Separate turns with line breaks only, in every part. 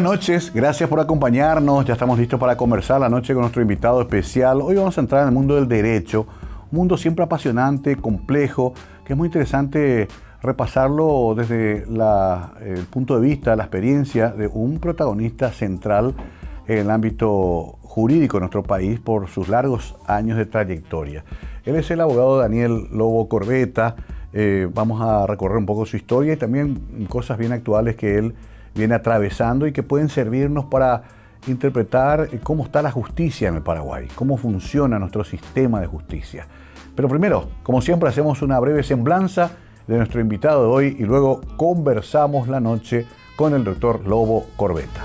Buenas noches, gracias por acompañarnos. Ya estamos listos para conversar la noche con nuestro invitado especial. Hoy vamos a entrar en el mundo del derecho, un mundo siempre apasionante, complejo, que es muy interesante repasarlo desde el punto de vista, la experiencia de un protagonista central en el ámbito jurídico de nuestro país por sus largos años de trayectoria. Él es el abogado Daniel Lobo Corbeta. Vamos a recorrer un poco su historia y también cosas bien actuales que él viene atravesando y que pueden servirnos para interpretar cómo está la justicia en el Paraguay, cómo funciona nuestro sistema de justicia. Pero primero, como siempre, hacemos una breve semblanza de nuestro invitado de hoy y luego conversamos la noche con el doctor Lobo Corbeta.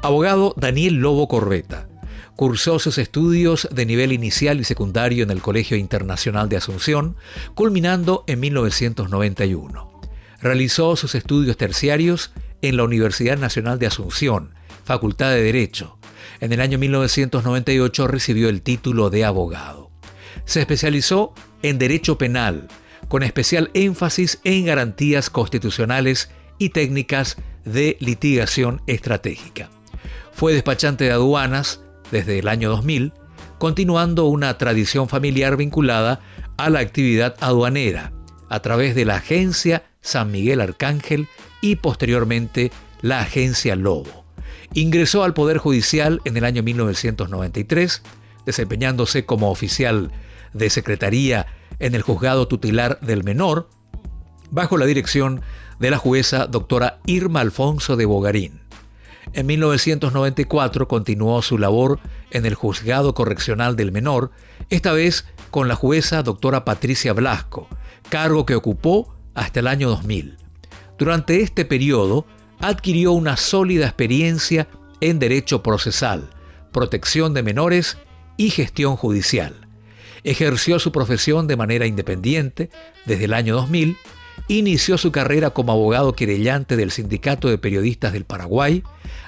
Abogado Daniel Lobo Corbeta. Cursó sus estudios de nivel inicial y secundario en el Colegio Internacional de Asunción, culminando en 1991. Realizó sus estudios terciarios en la Universidad Nacional de Asunción, Facultad de Derecho. En el año 1998 recibió el título de abogado. Se especializó en Derecho Penal, con especial énfasis en garantías constitucionales y técnicas de litigación estratégica. Fue despachante de aduanas desde el año 2000, continuando una tradición familiar vinculada a la actividad aduanera a través de la Agencia San Miguel Arcángel y posteriormente la Agencia Lobo. Ingresó al Poder Judicial en el año 1993, desempeñándose como oficial de secretaría en el Juzgado Tutelar del Menor, bajo la dirección de la jueza doctora Irma Alfonso de Bogarín. En 1994 continuó su labor en el Juzgado Correccional del Menor, esta vez con la jueza doctora Patricia Blasco, cargo que ocupó hasta el año 2000. Durante este periodo adquirió una sólida experiencia en derecho procesal, protección de menores y gestión judicial. Ejerció su profesión de manera independiente desde el año 2000, inició su carrera como abogado querellante del Sindicato de Periodistas del Paraguay,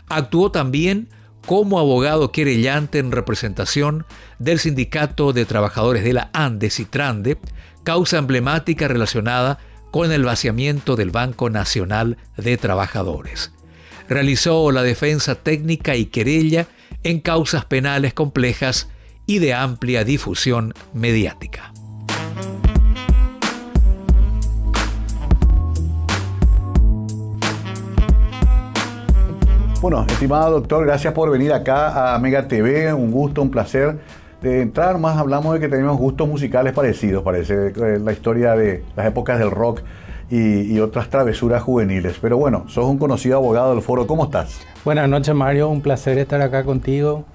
actuó también como abogado querellante en representación del Sindicato de Trabajadores de la ANDE, Citrande, causa emblemática relacionada con el vaciamiento del Banco Nacional de Trabajadores. Realizó la defensa técnica y querella en causas penales complejas y de amplia difusión mediática.
Bueno, estimado doctor, gracias por venir acá a Mega TV, un gusto, un placer. De entrar más hablamos de que tenemos gustos musicales parecidos, parece, la historia de las épocas del rock y otras travesuras juveniles. Pero bueno, sos un conocido abogado del foro, ¿cómo estás?
Buenas noches, Mario, un placer estar acá contigo,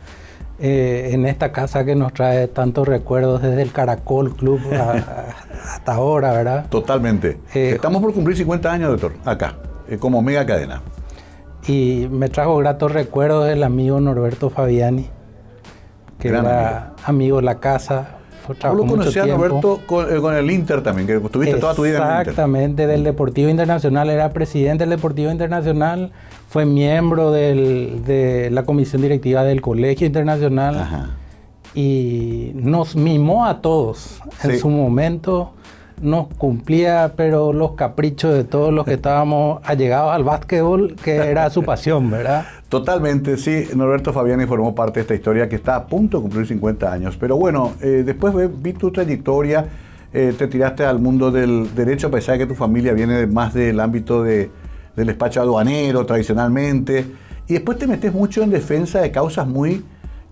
en esta casa que nos trae tantos recuerdos desde el Caracol Club hasta ahora, ¿verdad?
Totalmente. Estamos por cumplir 50 años, doctor, acá, como Mega Cadena. Y
me trajo gratos recuerdos del amigo Norberto Fabiani, que gran era amigo de la casa.
¿Tú lo conocías a Norberto con el Inter también, que estuviste toda tu vida en el Inter?
Exactamente, del Deportivo Internacional, era presidente del Deportivo Internacional, fue miembro de la comisión directiva del Colegio Internacional. Ajá. Y nos mimó a todos en su momento. Nos cumplía, pero los caprichos de todos los que estábamos allegados al básquetbol, que era su pasión, ¿verdad?
Totalmente, sí. Norberto Fabiani formó parte de esta historia que está a punto de cumplir 50 años. Pero bueno, después vi tu trayectoria, te tiraste al mundo del derecho, a pesar de que tu familia viene más del ámbito del despacho aduanero tradicionalmente. Y después te metes mucho en defensa de causas muy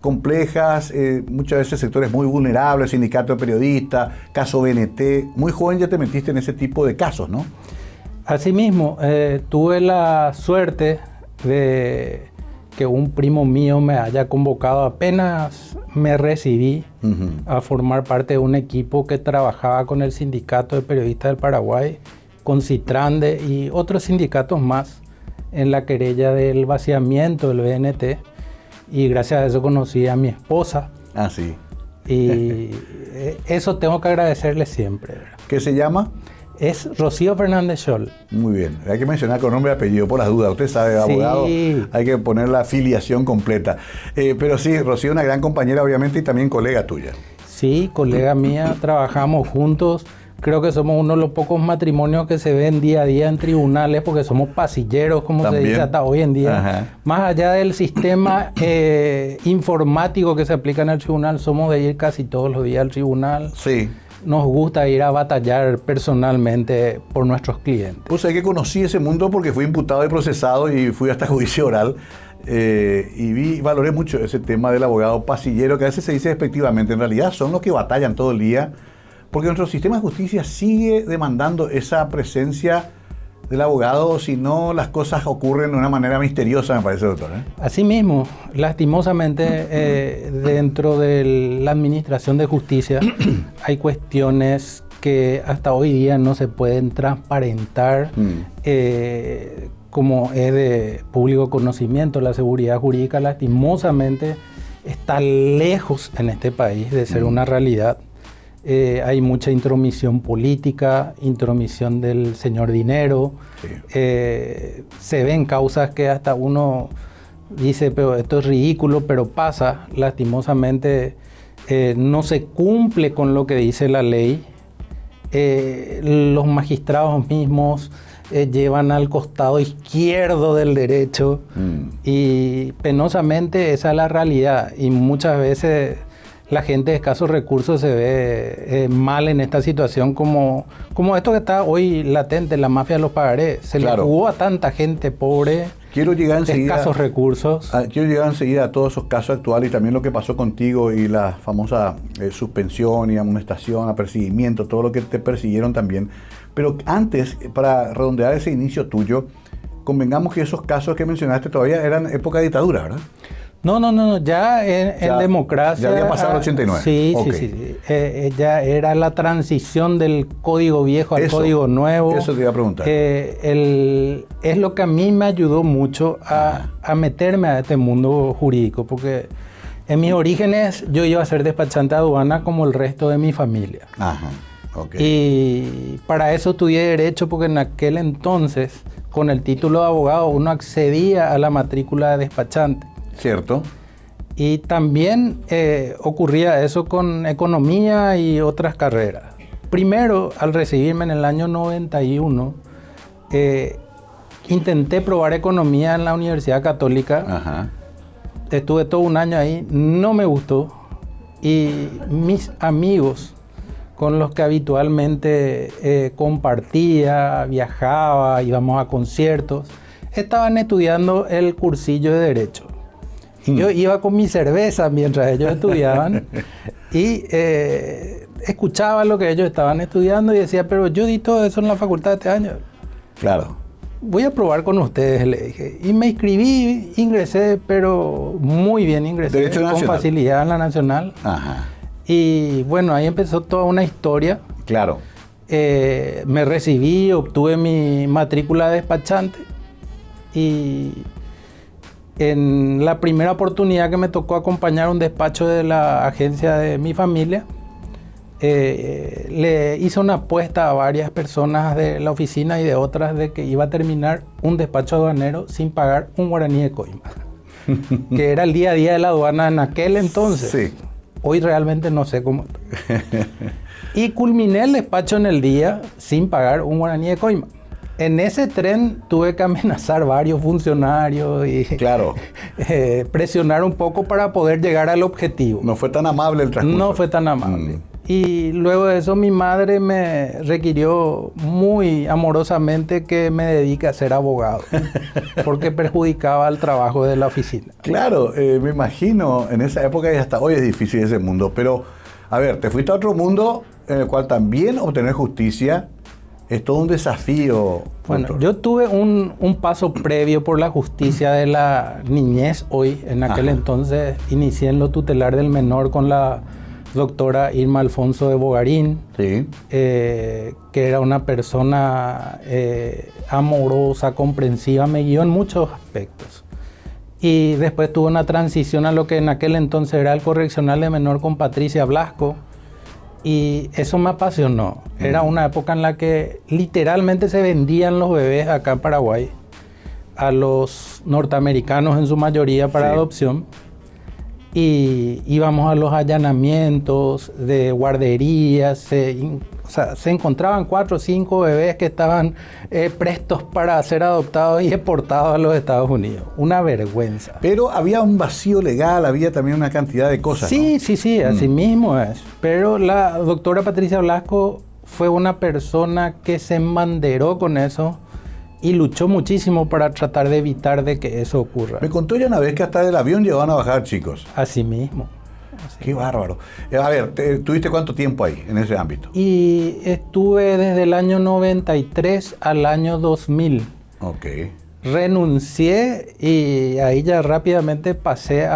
complejas, muchas veces sectores muy vulnerables, sindicato de periodistas, caso BNT. Muy joven ya te metiste en ese tipo de casos, ¿no?
Asimismo, tuve la suerte de que un primo mío me haya convocado apenas me recibí a formar parte de un equipo que trabajaba con el Sindicato de Periodistas del Paraguay, con Citrande y otros sindicatos más en la querella del vaciamiento del BNT. Y gracias a eso conocí a mi esposa.
Ah, sí.
Y eso tengo que agradecerle siempre.
¿Qué se llama?
Es Rocío Fernández Scholl.
Muy bien. Hay que mencionar con nombre y apellido por las dudas. Usted sabe, abogado, sí. Hay que poner la afiliación completa. Pero sí, Rocío, una gran compañera, obviamente, y también colega tuya.
Sí, colega mía. Trabajamos juntos creo que somos uno de los pocos matrimonios que se ven día a día en tribunales porque somos pasilleros, como
También.
se dice hasta hoy en día.
Ajá.
Más allá del sistema informático que se aplica en el tribunal, somos de ir casi todos los días al tribunal.
Sí.
Nos gusta ir a batallar personalmente por nuestros clientes.
Pues sé que conocí ese mundo porque fui imputado y procesado y fui hasta juicio oral. Y valoré mucho ese tema del abogado pasillero, que a veces se dice despectivamente. En realidad son los que batallan todo el día, porque nuestro sistema de justicia sigue demandando esa presencia del abogado, si no las cosas ocurren de una manera misteriosa, me parece, doctor.
Asimismo, lastimosamente, dentro de la administración de justicia hay cuestiones que hasta hoy día no se pueden transparentar, como es de público conocimiento. La seguridad jurídica lastimosamente está lejos en este país de ser una realidad. Hay mucha intromisión política, intromisión del señor dinero.
Sí.
Se ven causas que hasta uno dice, pero esto es ridículo, pero pasa. Lastimosamente no se cumple con lo que dice la ley. Los magistrados mismos llevan al costado izquierdo del derecho y penosamente esa es la realidad, y muchas veces la gente de escasos recursos se ve mal en esta situación, como esto que está hoy latente, la mafia de los pagarés. Se le jugó a tanta gente pobre,
quiero llegar enseguida,
de escasos recursos.
Quiero llegar enseguida a todos esos casos actuales y también lo que pasó contigo y la famosa suspensión y amonestación, apercibimiento, todo lo que te persiguieron también. Pero antes, para redondear ese inicio tuyo, convengamos que esos casos que mencionaste todavía eran época de dictadura, ¿verdad?
No, ya en democracia.
Ya había pasado el 89.
Sí,
okay.
sí. Ya era la transición del código viejo al código nuevo.
Eso te iba a preguntar.
Es lo que a mí me ayudó mucho a meterme a este mundo jurídico, porque en mis orígenes yo iba a ser despachante de aduana como el resto de mi familia.
Ajá, ok.
Y para eso estudié Derecho, porque en aquel entonces, con el título de abogado, uno accedía a la matrícula de despachante.
Cierto.
Y también ocurría eso con economía y otras carreras. Primero, al recibirme en el año 91, intenté probar economía en la Universidad Católica.
Ajá.
Estuve todo un año ahí, no me gustó. Y mis amigos con los que habitualmente compartía, viajaba, íbamos a conciertos, estaban estudiando el cursillo de Derecho. Y yo iba con mi cerveza mientras ellos estudiaban y escuchaba lo que ellos estaban estudiando y decía, pero yo di todo eso en la facultad de este año.
Claro.
Voy a probar con ustedes, le dije. Y me inscribí, ingresé, pero muy bien ingresé.
Derecho
con
Nacional.
Facilidad en la Nacional.
Ajá.
Y bueno, ahí empezó toda una historia.
Claro.
Me recibí, obtuve mi matrícula de despachante y en la primera oportunidad que me tocó acompañar un despacho de la agencia de mi familia, le hice una apuesta a varias personas de la oficina y de otras de que iba a terminar un despacho aduanero sin pagar un guaraní de coima, que era el día a día de la aduana en aquel entonces.
Sí.
Hoy realmente no sé cómo. Y culminé el despacho en el día sin pagar un guaraní de coima. En ese tren tuve que amenazar varios funcionarios y
Claro.
Presionar un poco para poder llegar al objetivo.
No fue tan amable el transcurso.
No fue tan amable. Y luego de eso mi madre me requirió muy amorosamente que me dedique a ser abogado, porque perjudicaba el trabajo de la oficina.
Claro, me imagino, en esa época y hasta hoy es difícil ese mundo, pero a ver, te fuiste a otro mundo en el cual también obtener justicia es todo un desafío.
Bueno,
doctor.
yo tuve un paso previo por la justicia de la niñez hoy. En aquel entonces inicié en lo tutelar del menor con la doctora Irma Alfonso de Bogarín,
Sí.
que era una persona amorosa, comprensiva, me guió en muchos aspectos. Y después tuve una transición a lo que en aquel entonces era el correccional de menor con Patricia Blasco. Y eso me apasionó. Era una época en la que literalmente se vendían los bebés acá en Paraguay a los norteamericanos en su mayoría para adopción. y íbamos a los allanamientos de guarderías, se encontraban 4 o 5 bebés que estaban prestos para ser adoptados y exportados a los Estados Unidos. Una vergüenza.
Pero había un vacío legal, había también una cantidad de cosas,
Sí,
¿no?
sí, así mismo es. Pero la doctora Patricia Blasco fue una persona que se embanderó con eso y luchó muchísimo para tratar de evitar de que eso ocurra.
Me contó ya una vez que hasta del avión llegaban a bajar, chicos.
Así mismo.
Qué bárbaro. A ver, ¿tuviste cuánto tiempo ahí, en ese ámbito?
Y estuve desde el año 93 al año 2000.
Ok.
Renuncié y ahí ya rápidamente pasé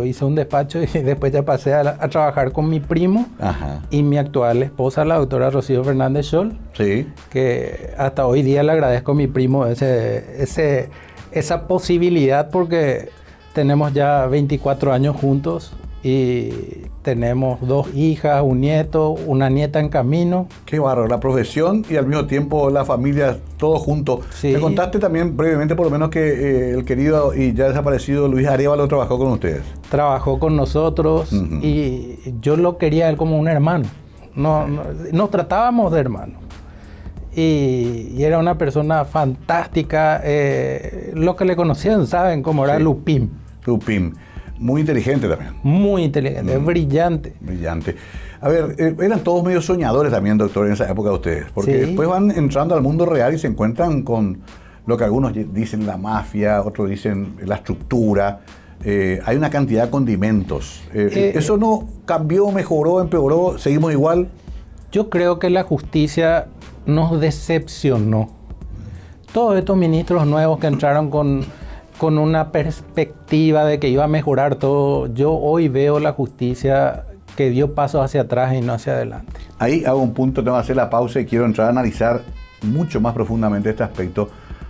hice un despacho y después ya pasé a trabajar con mi primo.
Ajá.
Y mi actual esposa, la doctora Rocío Fernández Scholl.
Sí.
Que hasta hoy día le agradezco a mi primo esa posibilidad porque tenemos ya 24 años juntos y tenemos 2 hijas, un nieto, una nieta en camino.
Qué bárbaro, la profesión y al mismo tiempo la familia, todo junto.
Sí.
Me contaste también brevemente, por lo menos, que el querido y ya desaparecido Luis Arévalo trabajó con ustedes.
Trabajó con nosotros y yo lo quería a él como un hermano. Nos tratábamos de hermanos. Y era una persona fantástica. Los que le conocían saben cómo era.
Sí.
Lupín.
Lupín. Muy inteligente también.
Muy inteligente, brillante.
Brillante. A ver, eran todos medio soñadores también, doctor, en esa época ustedes. Porque
Sí.
después van entrando al mundo real y se encuentran con lo que algunos dicen la mafia, otros dicen la estructura. Hay una cantidad de condimentos. ¿Eso no cambió, mejoró, empeoró? ¿Seguimos igual?
Yo creo que la justicia nos decepcionó. Todos estos ministros nuevos que entraron con una perspectiva de que iba a mejorar todo, yo hoy veo la justicia que dio pasos hacia atrás y no hacia adelante.
Ahí hago un punto, tengo que hacer la pausa y quiero entrar a analizar mucho más profundamente este aspecto,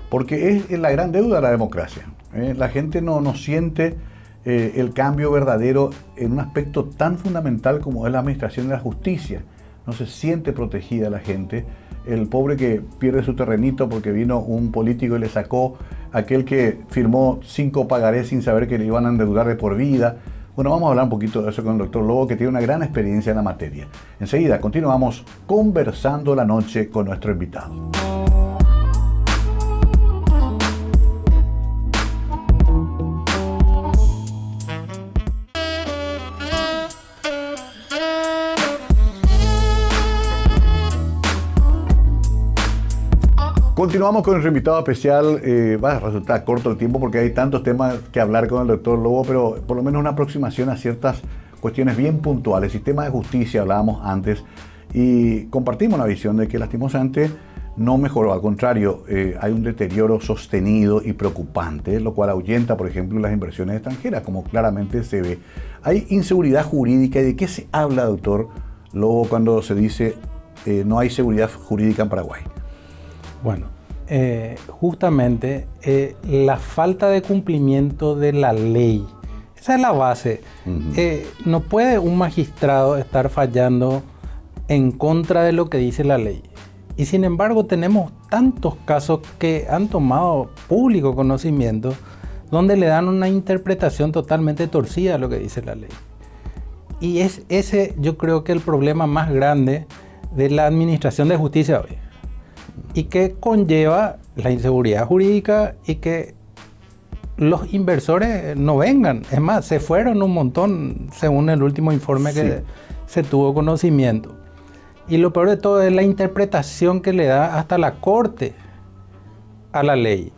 porque es la gran deuda de la democracia. La gente no siente el cambio verdadero en un aspecto tan fundamental como es la administración de la justicia. No se siente protegida la gente. El pobre que pierde su terrenito porque vino un político y le sacó, aquel que firmó 5 pagarés sin saber que le iban a endeudar de por vida. Bueno, vamos a hablar un poquito de eso con el doctor Lobo, que tiene una gran experiencia en la materia. Enseguida continuamos conversando la noche con nuestro invitado. Continuamos con nuestro invitado especial. Va a resultar corto el tiempo porque hay tantos temas que hablar con el doctor Lobo, pero por lo menos una aproximación a ciertas cuestiones bien puntuales. Sistema de justicia, hablábamos antes, y compartimos la visión de que lastimosamente no mejoró. Al contrario, hay un deterioro sostenido y preocupante, lo cual ahuyenta, por ejemplo, las inversiones extranjeras, como claramente se ve. Hay inseguridad jurídica. ¿Y de qué se habla, doctor Lobo, cuando se dice no hay seguridad jurídica en Paraguay?
Bueno, justamente la falta de cumplimiento de la ley, esa es la base. No puede un magistrado estar fallando en contra de lo que dice la ley. Y sin embargo tenemos tantos casos que han tomado público conocimiento donde le dan una interpretación totalmente torcida a lo que dice la ley. Y es ese, yo creo que el problema más grande de la administración de justicia hoy. Y que conlleva la inseguridad jurídica y que los inversores no vengan. Es más, se fueron un montón según el último informe que se tuvo conocimiento. Y lo peor de todo es la interpretación que le da hasta la Corte a la ley.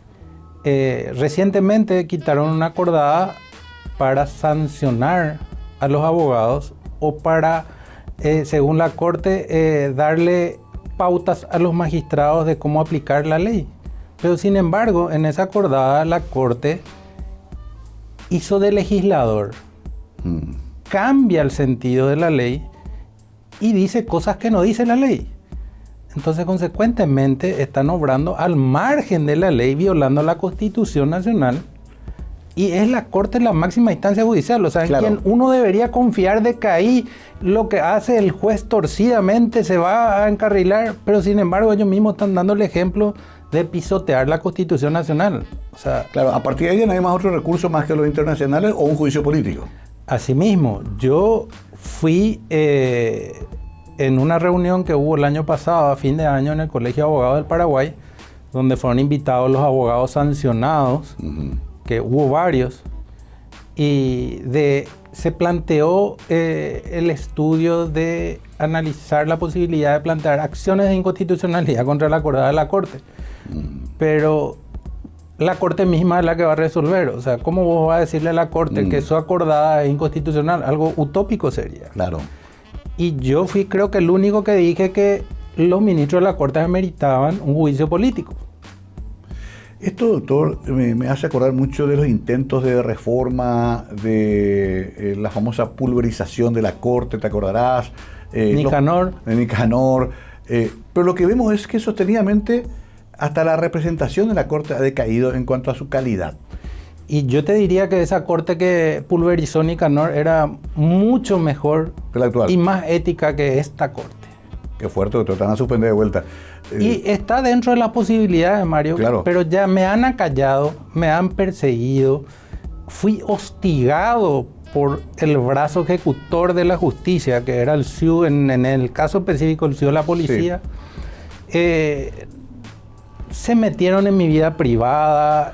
Recientemente quitaron una acordada para sancionar a los abogados o para, según la Corte, darle pautas a los magistrados de cómo aplicar la ley. Pero sin embargo, en esa acordada la Corte hizo de legislador, cambia el sentido de la ley y dice cosas que no dice la ley. Entonces, consecuentemente, están obrando al margen de la ley, violando la Constitución Nacional. Y es la Corte la máxima instancia judicial, o sea, claro, en quien uno debería confiar de que ahí lo que hace el juez torcidamente se va a encarrilar, pero sin embargo ellos mismos están dando el ejemplo de pisotear la Constitución Nacional. O sea,
claro, a partir de ahí no hay más otro recurso más que los internacionales o un juicio político.
Asimismo, yo fui en una reunión que hubo el año pasado, a fin de año, en el Colegio de Abogados del Paraguay, donde fueron invitados los abogados sancionados, que hubo varios, y se planteó el estudio de analizar la posibilidad de plantear acciones de inconstitucionalidad contra la acordada de la Corte. Pero la Corte misma es la que va a resolver. O sea, ¿cómo vos vas a decirle a la Corte que su acordada es inconstitucional? Algo utópico sería.
Claro.
Y yo fui, creo que el único que dije que los ministros de la Corte meritaban un juicio político.
Esto, doctor, me hace acordar mucho de los intentos de reforma, de la famosa pulverización de la Corte, ¿te acordarás?
Nicanor.
Pero lo que vemos es que sostenidamente hasta la representación de la Corte ha decaído en cuanto a su calidad.
Y yo te diría que esa Corte que pulverizó Nicanor era mucho mejor
que la actual,
y más ética que esta Corte.
Qué fuerte, doctor, te van a suspender de vuelta.
Y está dentro de las posibilidades, Mario,
claro.
Pero ya me han acallado, me han perseguido, fui hostigado por el brazo ejecutor de la justicia, que era el CIU, en el caso específico el CIU de la policía. Sí. Se metieron en mi vida privada,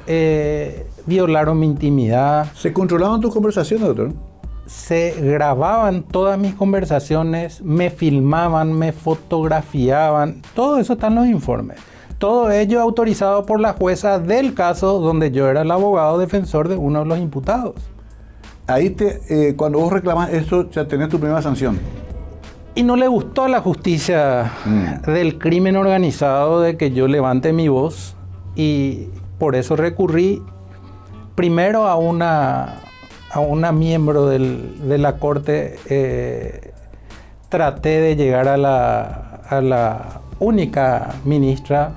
violaron mi intimidad.
¿Se controlaban tus conversaciones, doctor?
Se grababan todas mis conversaciones, me filmaban, me fotografiaban, todo eso está en los informes. Todo ello autorizado por la jueza del caso donde yo era el abogado defensor de uno de los imputados.
Ahí cuando vos reclamas esto, ya tenés tu primera sanción.
Y no le gustó a la justicia del crimen organizado de que yo levante mi voz, y por eso recurrí primero a una miembro de la Corte. Traté de llegar a la única ministra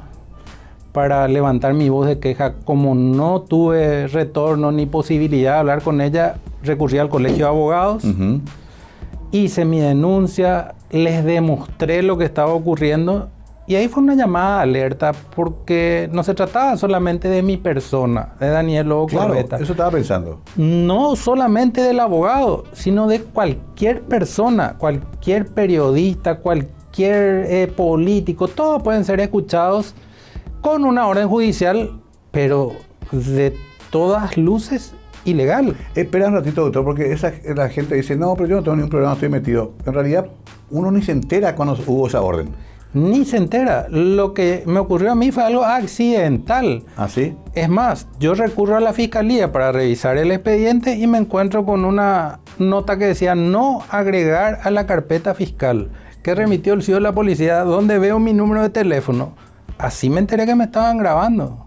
para levantar mi voz de queja. Como no tuve retorno ni posibilidad de hablar con ella, recurrí al Colegio de Abogados. Hice mi denuncia, les demostré lo que estaba ocurriendo, y ahí fue una llamada de alerta, porque no se trataba solamente de mi persona, de Daniel Lobo Corbetta.
Claro, eso estaba pensando.
No solamente del abogado, sino de cualquier persona, cualquier periodista, cualquier político. Todos pueden ser escuchados con una orden judicial, pero de todas luces ilegal.
Espera un ratito, doctor, porque la gente dice, no, pero yo no tengo ningún problema, estoy metido. En realidad, uno ni se entera cuando hubo esa orden.
Ni se entera. Lo que me ocurrió a mí fue algo accidental.
¿Ah, sí?
Es más, yo recurro a la fiscalía para revisar el expediente y me encuentro con una nota que decía no agregar a la carpeta fiscal que remitió el CIO de la policía, donde veo mi número de teléfono. Así me enteré que me estaban grabando.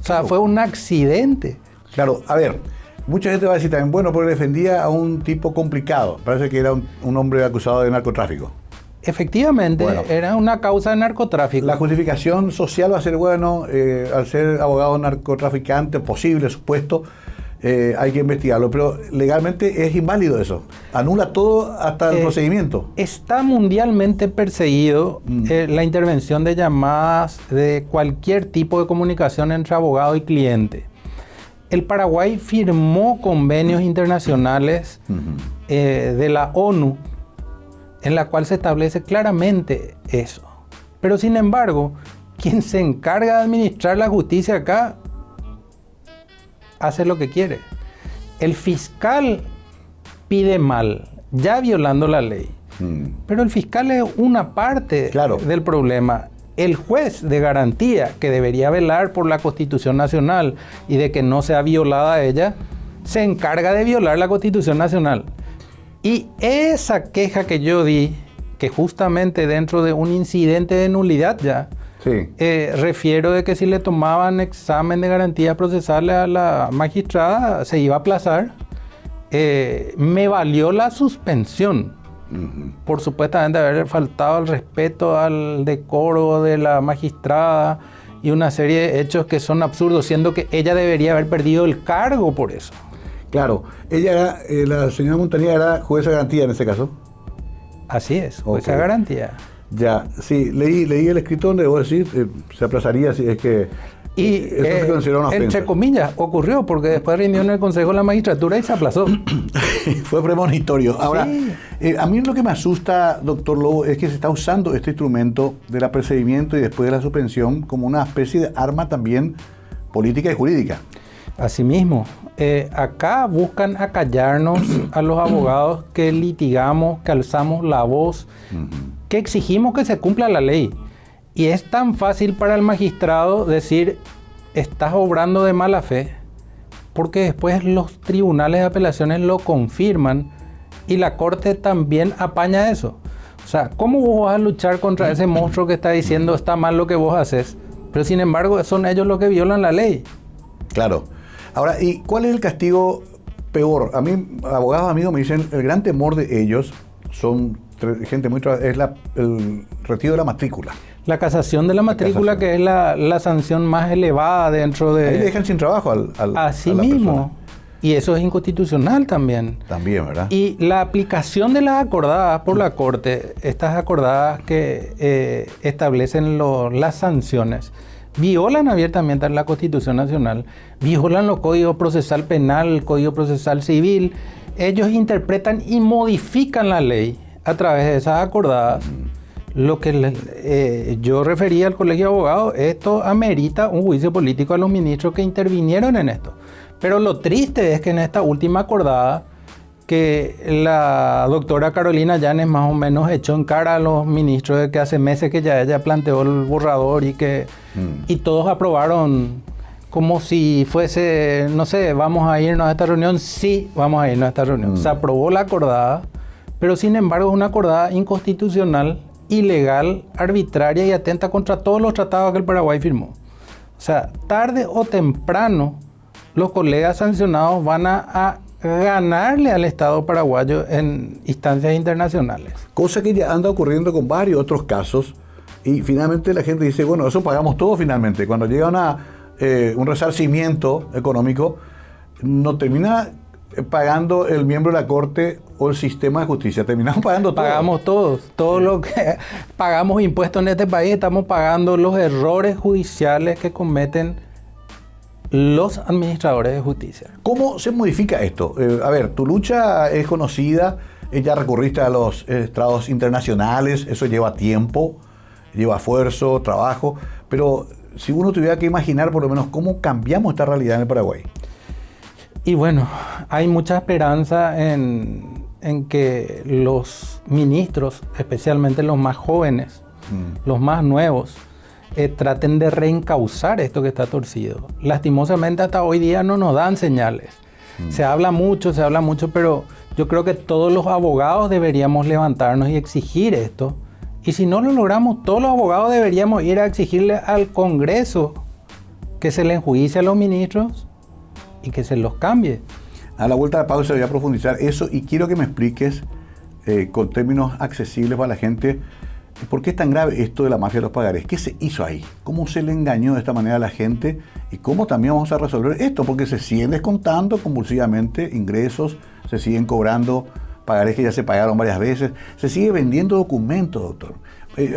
O sea, fue un accidente.
Claro, a ver, mucha gente va a decir también, bueno, porque defendía a un tipo complicado. Parece que era un hombre acusado de narcotráfico.
Efectivamente, bueno, era una causa de narcotráfico.
La justificación social va a ser, bueno, al ser abogado narcotraficante, posible, supuesto, hay que investigarlo. Pero legalmente es inválido eso. Anula todo hasta el procedimiento.
Está mundialmente perseguido la intervención de llamadas de cualquier tipo de comunicación entre abogado y cliente. El Paraguay firmó convenios internacionales de la ONU en la cual se establece claramente eso. Pero sin embargo, quien se encarga de administrar la justicia acá hace lo que quiere. El fiscal pide mal, ya violando la ley. Pero el fiscal es una parte del problema. El juez de garantía, que debería velar por la Constitución Nacional y de que no sea violada ella, se encarga de violar la Constitución Nacional. Y esa queja que yo di, que justamente dentro de un incidente de nulidad ya, refiero de que si le tomaban examen de garantía procesal a la magistrada, se iba a aplazar, me valió la suspensión. Por supuestamente haber faltado al respeto al decoro de la magistrada y una serie de hechos que son absurdos, siendo que ella debería haber perdido el cargo por eso.
Claro, ella era, la señora Montaña era jueza de garantía en ese caso.
Así es, jueza de garantía.
Ya, sí, leí el escrito donde vos decís, se aplazaría si es que
Y
eso se considera una ofensa.
Entre comillas, ocurrió porque después rindió en el Consejo de la Magistratura y se aplazó.
Fue premonitorio. Ahora,
Sí.
A mí lo que me asusta, doctor Lobo, es que se está usando este instrumento del apercibimiento y después de la suspensión como una especie de arma también política y jurídica.
Asimismo, acá buscan acallarnos a los abogados que litigamos, que alzamos la voz, que exigimos que se cumpla la ley. Y es tan fácil para el magistrado decir, estás obrando de mala fe, porque después los tribunales de apelaciones lo confirman y la Corte también apaña eso. O sea, ¿cómo vos vas a luchar contra ese monstruo que está diciendo está mal lo que vos haces? Pero sin embargo son ellos los que violan la ley.
Claro. Ahora, ¿y cuál es el castigo peor? A mí, abogados amigos me dicen, el gran temor de ellos son gente muy es el retiro de la matrícula.
La casación de la matrícula, que es la sanción más elevada dentro de...
Ahí le dejan sin trabajo
Así
a la
mismo.
persona.
Y eso es inconstitucional también.
También, ¿verdad?
Y la aplicación de las acordadas por la Corte, estas acordadas que establecen las sanciones, violan abiertamente la Constitución Nacional, violan los códigos procesal penal, el Código Procesal Civil. Ellos interpretan y modifican la ley a través de esas acordadas. Lo que yo refería al Colegio de Abogados, esto amerita un juicio político a los ministros que intervinieron en esto. Pero lo triste es que en esta última acordada, que la doctora Carolina Yanes más o menos echó en cara a los ministros de que hace meses que ya ella planteó el borrador y que y todos aprobaron como si fuese, no sé, vamos a irnos a esta reunión. Sí, vamos a irnos a esta reunión. Se aprobó la acordada, pero sin embargo es una acordada inconstitucional, ilegal, arbitraria y atenta contra todos los tratados que el Paraguay firmó. O sea, tarde o temprano los colegas sancionados van a ganarle al Estado paraguayo en instancias internacionales.
Cosa que ya anda ocurriendo con varios otros casos y finalmente la gente dice, bueno, eso pagamos todo finalmente. Cuando llega un resarcimiento económico, no termina pagando el miembro de la Corte o el sistema de justicia, terminamos pagando todo.
Pagamos todos, todo lo que pagamos impuestos en este país, estamos pagando los errores judiciales que cometen los administradores de justicia.
¿Cómo se modifica esto? A ver, tu lucha es conocida, ya recurriste a los estrados internacionales, eso lleva tiempo, lleva esfuerzo, trabajo, pero si uno tuviera que imaginar por lo menos cómo cambiamos esta realidad en el Paraguay.
Y bueno, hay mucha esperanza en que los ministros, especialmente los más jóvenes, los más nuevos, traten de reencauzar esto que está torcido. Lastimosamente hasta hoy día no nos dan señales. Se habla mucho, pero yo creo que todos los abogados deberíamos levantarnos y exigir esto. Y si no lo logramos, todos los abogados deberíamos ir a exigirle al Congreso que se le enjuicie a los ministros y que se los cambie.
A la vuelta de la pausa voy a profundizar eso y quiero que me expliques con términos accesibles para la gente por qué es tan grave esto de la mafia de los pagarés. ¿Qué se hizo ahí? ¿Cómo se le engañó de esta manera a la gente? ¿Y cómo también vamos a resolver esto? Porque se siguen descontando convulsivamente ingresos, se siguen cobrando pagarés que ya se pagaron varias veces, se sigue vendiendo documentos, doctor.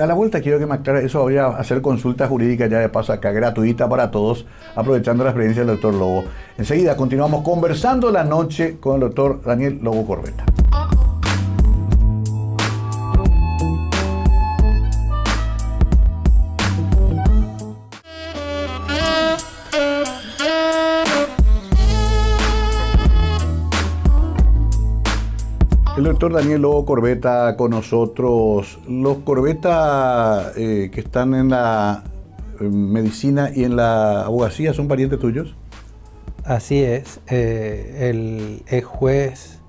A la vuelta quiero que me aclare eso. Voy a hacer consulta jurídica ya de paso acá, gratuita para todos, aprovechando la experiencia del doctor Lobo. Enseguida continuamos conversando la noche con el doctor Daniel Lobo Corbeta. El doctor Daniel Lobo Corbeta con nosotros. Los Corbeta que están en la medicina y en la abogacía, ¿son parientes tuyos?
Así es. El ex juez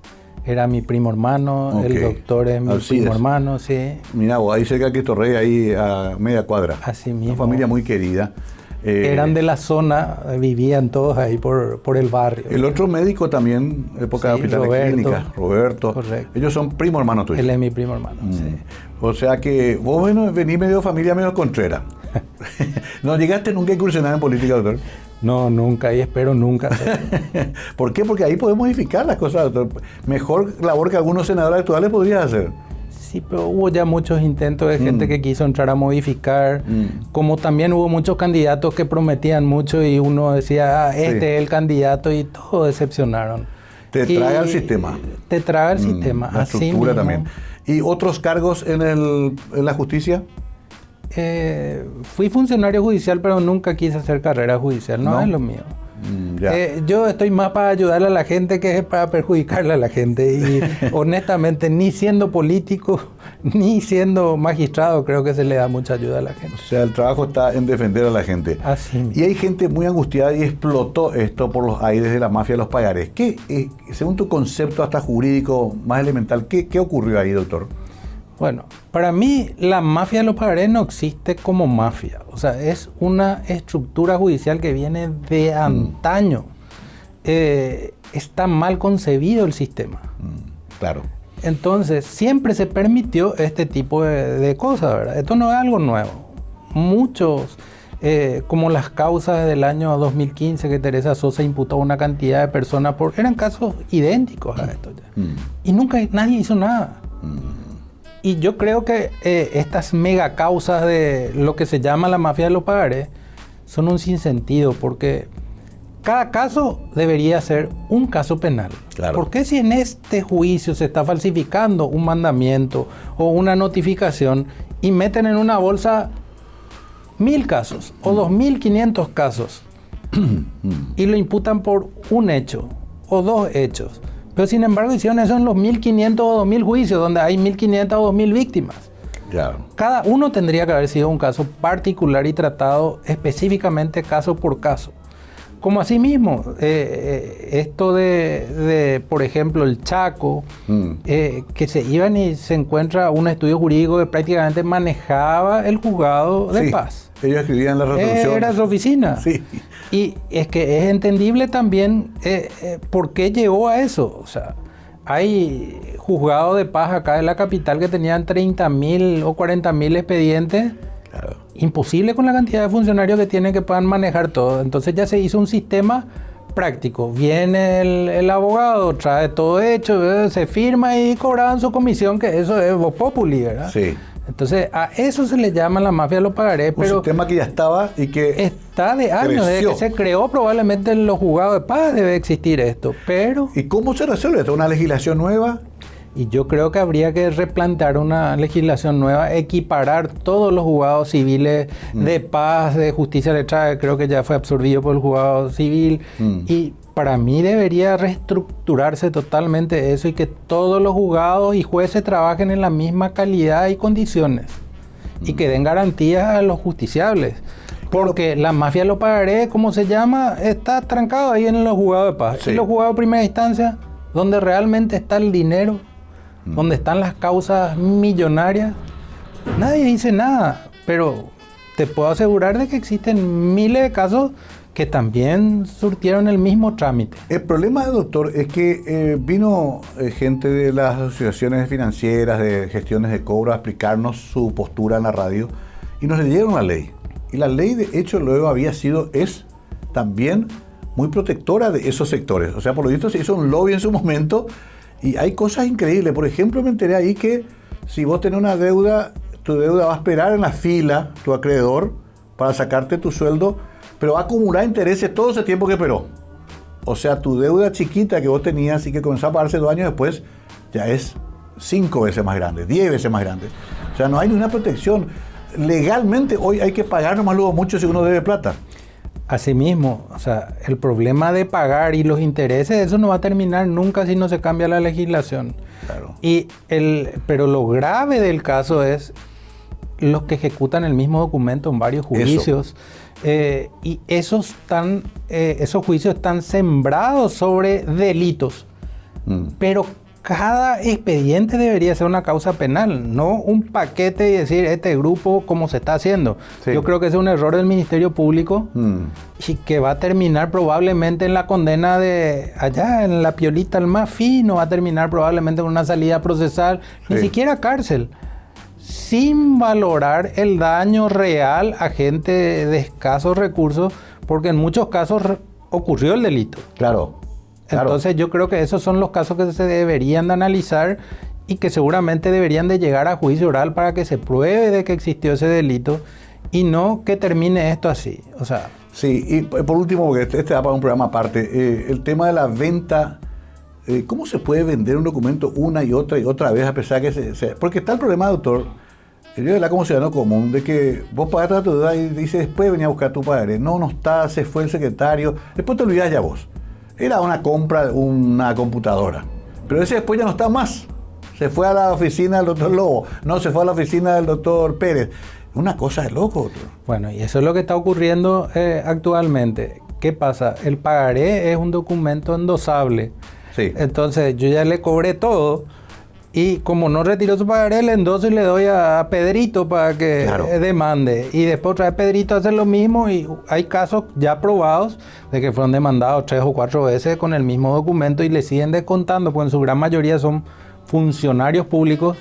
era mi primo hermano, el doctor es mi primo hermano, sí.
Mira, ahí cerca de Cristo Rey, ahí a media cuadra.
Así mismo.
Una familia muy querida.
Eran de la zona, vivían todos ahí por el barrio.
El otro médico también, época de hospital de clínica, Roberto.
Correcto.
Ellos son primo hermano tuyos.
Él es mi primo hermano, sí.
O sea que vos venís medio familia, medio contrera. ¿No llegaste nunca a incursionar en política, doctor?
No, nunca, y espero nunca.
¿Por qué? Porque ahí podemos modificar las cosas, doctor. Mejor labor que algunos senadores actuales podrías hacer.
Sí, pero hubo ya muchos intentos de gente que quiso entrar a modificar, como también hubo muchos candidatos que prometían mucho y uno decía, este es el candidato, y todos decepcionaron.
Te traga el sistema.
Te traga el sistema,
la
así
estructura
mismo.
también. ¿Y otros cargos en la justicia?
Fui funcionario judicial, pero nunca quise hacer carrera judicial, no es lo mío. Yo estoy más para ayudarle a la gente que para perjudicarle a la gente. Y honestamente, ni siendo político, ni siendo magistrado, creo que se le da mucha ayuda a la gente.
O sea, el trabajo está en defender a la gente.
Así mismo.
Y hay gente muy angustiada y explotó esto por los aires de la mafia de los pagarés. ¿Qué, según tu concepto hasta jurídico más elemental, qué ocurrió ahí, doctor?
Bueno, para mí la mafia de los pagarés no existe como mafia. O sea, es una estructura judicial que viene de antaño. Está mal concebido el sistema.
Claro.
Entonces, siempre se permitió este tipo de cosas, ¿verdad? Esto no es algo nuevo. Muchos, como las causas del año 2015 que Teresa Sosa imputó a una cantidad de personas, eran casos idénticos a esto ya. Y nunca nadie hizo nada. Y yo creo que estas mega causas de lo que se llama la mafia de los pagarés son un sinsentido, porque cada caso debería ser un caso penal.
Claro.
¿Por qué si en este juicio se está falsificando un mandamiento o una notificación y meten en una bolsa 1000 casos o 2500 casos y lo imputan por un hecho o dos hechos? Pero sin embargo hicieron eso en los 1500 o 2000 juicios, donde hay 1500 o 2000 víctimas.
Claro.
Cada uno tendría que haber sido un caso particular y tratado específicamente caso por caso. Como asimismo, esto de, por ejemplo, el Chaco, que se iban y se encuentra un estudio jurídico que prácticamente manejaba el juzgado de paz.
Ellos escribían la resolución.
Era su oficina.
Sí.
Y es que es entendible también por qué llegó a eso. O sea, hay juzgados de paz acá en la capital que tenían 30.000 o 40.000 expedientes.
Claro.
Imposible con la cantidad de funcionarios que tienen que puedan manejar todo. Entonces ya se hizo un sistema práctico. Viene el abogado, trae todo hecho, se firma y cobraban su comisión, que eso es vox populi, ¿verdad?
Sí.
Entonces a eso se le llama la mafia de los pagarés.
Un sistema que ya estaba y que
está de años, desde
creció.
que se creó probablemente en los juzgados de paz debe existir esto, pero...
¿Y cómo se resuelve esto? ¿Una legislación nueva?
Y yo creo que habría que replantear una legislación nueva, equiparar todos los juzgados civiles de paz, de justicia letrada, creo que ya fue absorbido por el juzgado civil. Y para mí debería reestructurarse totalmente eso y que todos los juzgados y jueces trabajen en la misma calidad y condiciones. Y que den garantías a los justiciables. Porque la mafia de los pagarés, como se llama, está trancado ahí en los juzgados de paz.
Sí.
Y los juzgados de primera instancia, donde realmente está el dinero, donde están las causas millonarias, nadie dice nada, pero te puedo asegurar de que existen miles de casos que también surtieron el mismo trámite.
El problema, doctor, es que vino gente de las asociaciones financieras, de gestiones de cobro, a explicarnos su postura en la radio y nos leyeron la ley. Y la ley, de hecho, luego es también muy protectora de esos sectores. O sea, por lo visto se hizo un lobby en su momento. Y hay cosas increíbles. Por ejemplo, me enteré ahí que si vos tenés una deuda, tu deuda va a esperar en la fila, tu acreedor, para sacarte tu sueldo, pero va a acumular intereses todo ese tiempo que esperó. O sea, tu deuda chiquita que vos tenías y que comenzó a pagarse 2 años después, ya es 5 veces más grande, 10 veces más grande. O sea, no hay ninguna protección. Legalmente hoy hay que pagar nomás luego mucho si uno debe plata.
Asimismo, o sea, el problema de pagar y los intereses, eso no va a terminar nunca si no se cambia la legislación.
Claro.
Pero lo grave del caso es los que ejecutan el mismo documento en varios juicios. Y esos juicios están sembrados sobre delitos. Pero cada expediente debería ser una causa penal, no un paquete y decir este grupo como se está haciendo. Sí. Yo creo que ese es un error del Ministerio Público y que va a terminar probablemente en la condena de allá, en la piolita al más fino, va a terminar probablemente con una salida procesal, ni siquiera cárcel, sin valorar el daño real a gente de escasos recursos, porque en muchos casos ocurrió el delito.
Claro.
Entonces yo creo que esos son los casos que se deberían de analizar y que seguramente deberían de llegar a juicio oral para que se pruebe de que existió ese delito y no que termine esto así. O sea...
Sí, y por último, porque este da para un programa aparte, el tema de la venta, ¿cómo se puede vender un documento una y otra vez a pesar que porque está el problema, doctor, yo de la como ciudadano común, de que vos pagaste tu deuda y dices, después venía a buscar tu pagaré. No está, se fue el secretario, después te olvidás ya vos. Era una compra, una computadora, pero ese después ya no está más. Se fue a la oficina del doctor Lobo, no, se fue a la oficina del doctor Pérez. Una cosa de loco, doctor.
Bueno, y eso es lo que está ocurriendo actualmente. ¿Qué pasa? El pagaré es un documento endosable.
Sí.
Entonces yo ya le cobré todo y como no retiró su pagaré, le endoso y le doy a Pedrito para que demande. Y después otra vez Pedrito hace lo mismo y hay casos ya probados de que fueron demandados 3 o 4 veces con el mismo documento y le siguen descontando, pues en su gran mayoría son funcionarios públicos,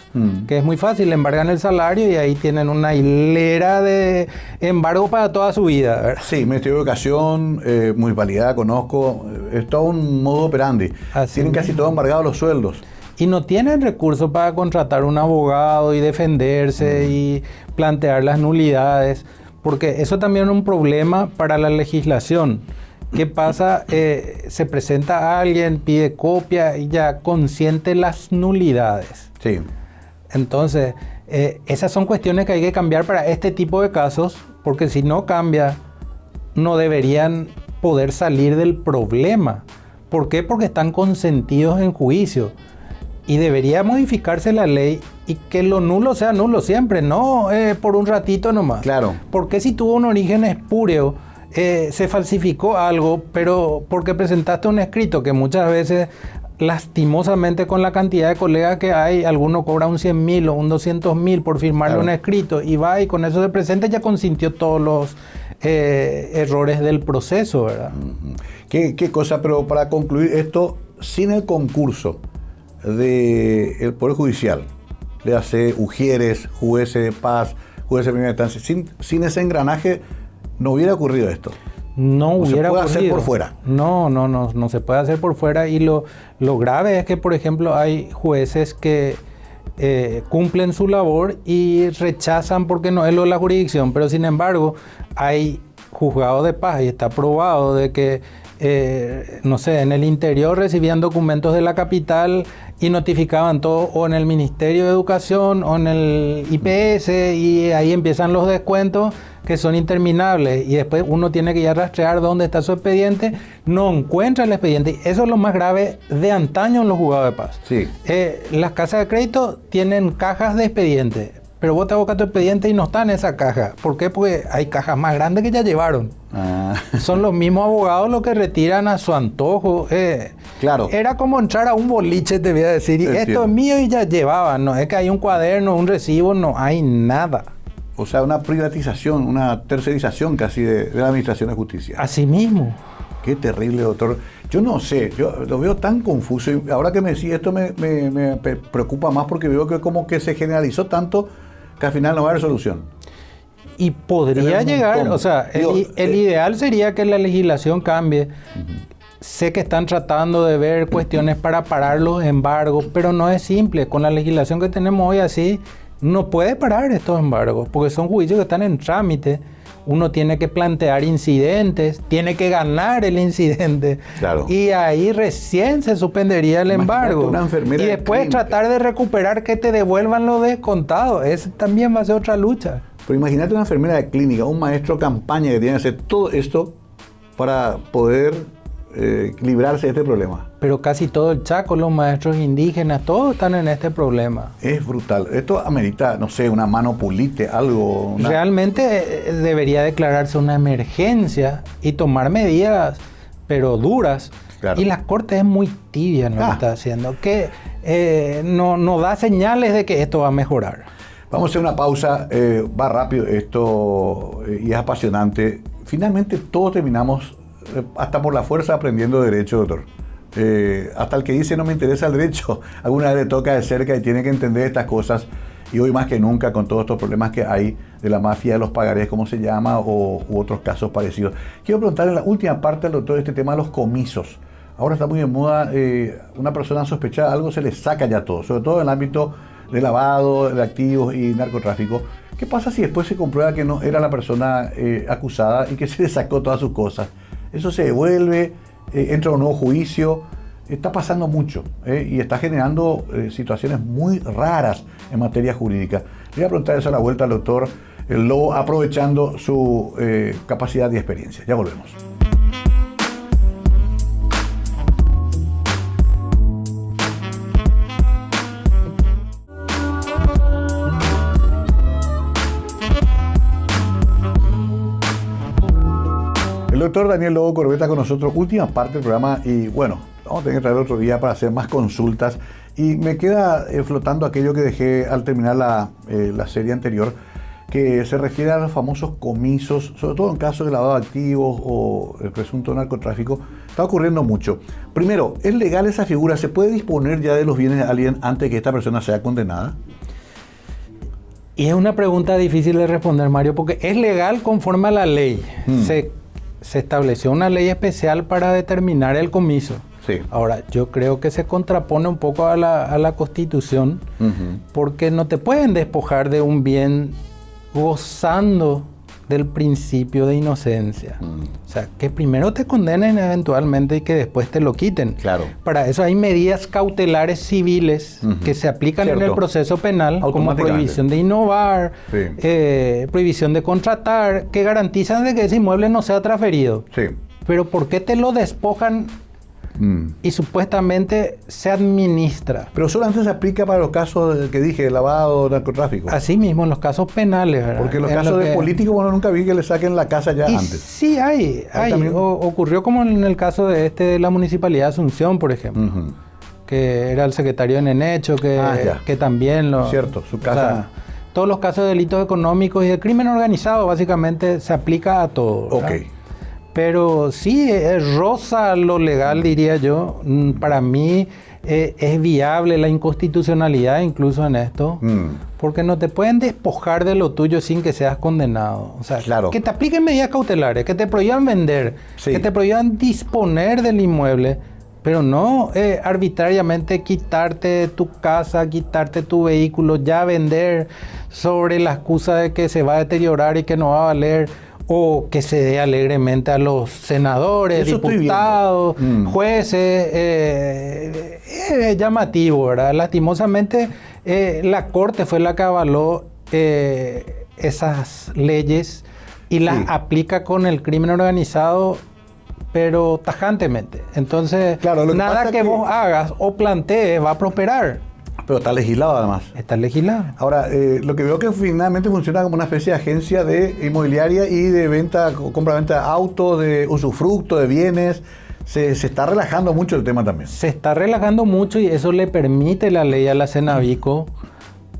que es muy fácil, le embargan el salario y ahí tienen una hilera de embargo para toda su vida, ¿verdad?
Sí, Ministerio de Educación, municipalidad, conozco, es todo un modo operandi. Tienen casi todo embargado los sueldos.
Y no tienen recursos para contratar un abogado y defenderse y plantear las nulidades, porque eso también es un problema para la legislación. ¿Qué pasa? Se presenta a alguien, pide copia y ya consiente las nulidades.
Sí.
Entonces, esas son cuestiones que hay que cambiar para este tipo de casos, porque si no cambia, no deberían poder salir del problema. ¿Por qué? Porque están consentidos en juicio. Y debería modificarse la ley y que lo nulo sea nulo siempre, no por un ratito nomás.
Claro.
Porque si tuvo un origen espúreo, se falsificó algo, pero porque presentaste un escrito que muchas veces, lastimosamente con la cantidad de colegas que hay, alguno cobra un 100.000 o un 200.000 por firmarle un escrito y va y con eso se presenta, ya consintió todos los errores del proceso, ¿verdad?
¿Qué cosa? Pero para concluir esto, sin el concurso del Poder Judicial, le hace ujieres, jueces de paz, jueces de primera instancia, sin ese engranaje no hubiera ocurrido esto.
No hubiera ocurrido.
Se puede hacer por fuera.
No se puede hacer por fuera. Y lo grave es que, por ejemplo, hay jueces que cumplen su labor y rechazan porque no es lo de la jurisdicción. Pero sin embargo, hay juzgados de paz y está probado de que, no sé, en el interior recibían documentos de la capital y notificaban todo o en el Ministerio de Educación o en el IPS y ahí empiezan los descuentos que son interminables y después uno tiene que ir a rastrear dónde está su expediente, no encuentra el expediente. Eso es lo más grave de antaño en los juzgados de paz.
Sí.
Las casas de crédito tienen cajas de expediente, pero vos te buscas tu expediente y no está en esa caja. ¿Por qué? Porque hay cajas más grandes que ya llevaron. Son los mismos abogados los que retiran a su antojo.
Claro.
Era como entrar a un boliche, te voy a decir, y esto es mío y ya llevaban. No es que hay un cuaderno, un recibo, no hay nada.
O sea, una privatización, una tercerización casi de la Administración de Justicia.
Así mismo.
Qué terrible, doctor. Yo no sé, yo lo veo tan confuso. Y ahora que me decís esto me preocupa más porque veo que como que se generalizó tanto que al final no va a haber solución.
Y podría llegar, o sea, el ideal sería que la legislación cambie. Sé que están tratando de ver cuestiones para parar los embargos, pero no es simple. Con la legislación que tenemos hoy así, no puede parar estos embargos, porque son juicios que están en trámite. Uno tiene que plantear incidentes, tiene que ganar el incidente.
Claro.
Y ahí recién se suspendería el embargo. Y después tratar de recuperar que te devuelvan lo descontado. Ese también va a ser otra lucha.
Pero imagínate una enfermera de clínica, un maestro de campaña que tiene que hacer todo esto para poder librarse de este problema.
Pero casi todo el Chaco, los maestros indígenas, todos están en este problema.
Es brutal. Esto amerita, no sé, una mano pulite, algo.
Realmente debería declararse una emergencia y tomar medidas, pero duras. Claro. Y la Corte es muy tibia en lo que está haciendo, que no da señales de que esto va a mejorar.
Vamos a hacer una pausa, va rápido esto y es apasionante. Finalmente todos terminamos, hasta por la fuerza, aprendiendo derecho, doctor. Hasta el que dice no me interesa el derecho, alguna vez le toca de cerca y tiene que entender estas cosas. Y hoy más que nunca, con todos estos problemas que hay de la mafia de los pagarés, como se llama, u otros casos parecidos. Quiero preguntarle en la última parte al doctor este tema de los comisos. ahora está muy de moda, una persona sospechada de algo se le saca ya todo, sobre todo en el ámbito de lavado de activos y narcotráfico. ¿Qué pasa si después se comprueba que no era la persona acusada y que se le sacó todas sus cosas? Eso se devuelve, entra un nuevo juicio. Está pasando mucho y está generando situaciones muy raras en materia jurídica. Le voy a preguntar eso a la vuelta al doctor Lobo, aprovechando su capacidad y experiencia. Ya volvemos. El doctor Daniel Lobo Corbeta con nosotros, última parte del programa, y bueno, vamos a tener que traer otro día para hacer más consultas. Y me queda flotando aquello que dejé al terminar la serie anterior, que se refiere a los famosos comisos, sobre todo en casos de lavado de activos o el presunto narcotráfico. Está ocurriendo mucho. Primero, ¿es legal esa figura? ¿Se puede disponer ya de los bienes de alguien antes de que esta persona sea condenada?
Y es una pregunta difícil de responder, Mario, porque es legal conforme a la ley. Se estableció una ley especial para determinar el comiso.
Sí.
Ahora, yo creo que se contrapone un poco a la Constitución, porque no te pueden despojar de un bien gozando del principio de inocencia. O sea, que primero te condenen eventualmente y que después te lo quiten.
Claro.
Para eso hay medidas cautelares civiles que se aplican en el proceso penal, como prohibición de innovar, prohibición de contratar, que garantizan de que ese inmueble no sea transferido.
Sí.
Pero ¿por qué te lo despojan y supuestamente se administra?
Pero solamente se aplica para los casos que dije, lavado, narcotráfico.
Así mismo, en los casos penales, ¿verdad?
Porque en los casos de políticos, bueno, nunca vi que le saquen la casa ya antes.
Sí, hay. Ocurrió como en el caso de la Municipalidad de Asunción, por ejemplo, que era el secretario de Nenecho, que también lo...
Cierto, su casa...
O sea, todos los casos de delitos económicos y de crimen organizado, básicamente, se aplica a todo, ¿verdad?
Ok.
Pero sí, roza lo legal, diría yo. Para mí es viable la inconstitucionalidad incluso en esto, porque no te pueden despojar de lo tuyo sin que seas condenado. O sea,
claro,
que te apliquen medidas cautelares, que te prohíban vender, que te prohíban disponer del inmueble, pero no arbitrariamente quitarte tu casa, quitarte tu vehículo, ya vender sobre la excusa de que se va a deteriorar y que no va a valer. O que se dé alegremente a los senadores, diputados, jueces. Es llamativo, ¿verdad? Lastimosamente, la Corte fue la que avaló esas leyes y las aplica con el crimen organizado, pero tajantemente. Entonces, claro, nada que vos hagas o plantees va a prosperar.
Pero está legislado además.
Está legislado.
Ahora, lo que veo que finalmente funciona como una especie de agencia de inmobiliaria y de venta, compra-venta de autos, de usufructo, de bienes. Se está relajando mucho el tema también. Se
está relajando mucho y eso le permite la ley a la Cenavico,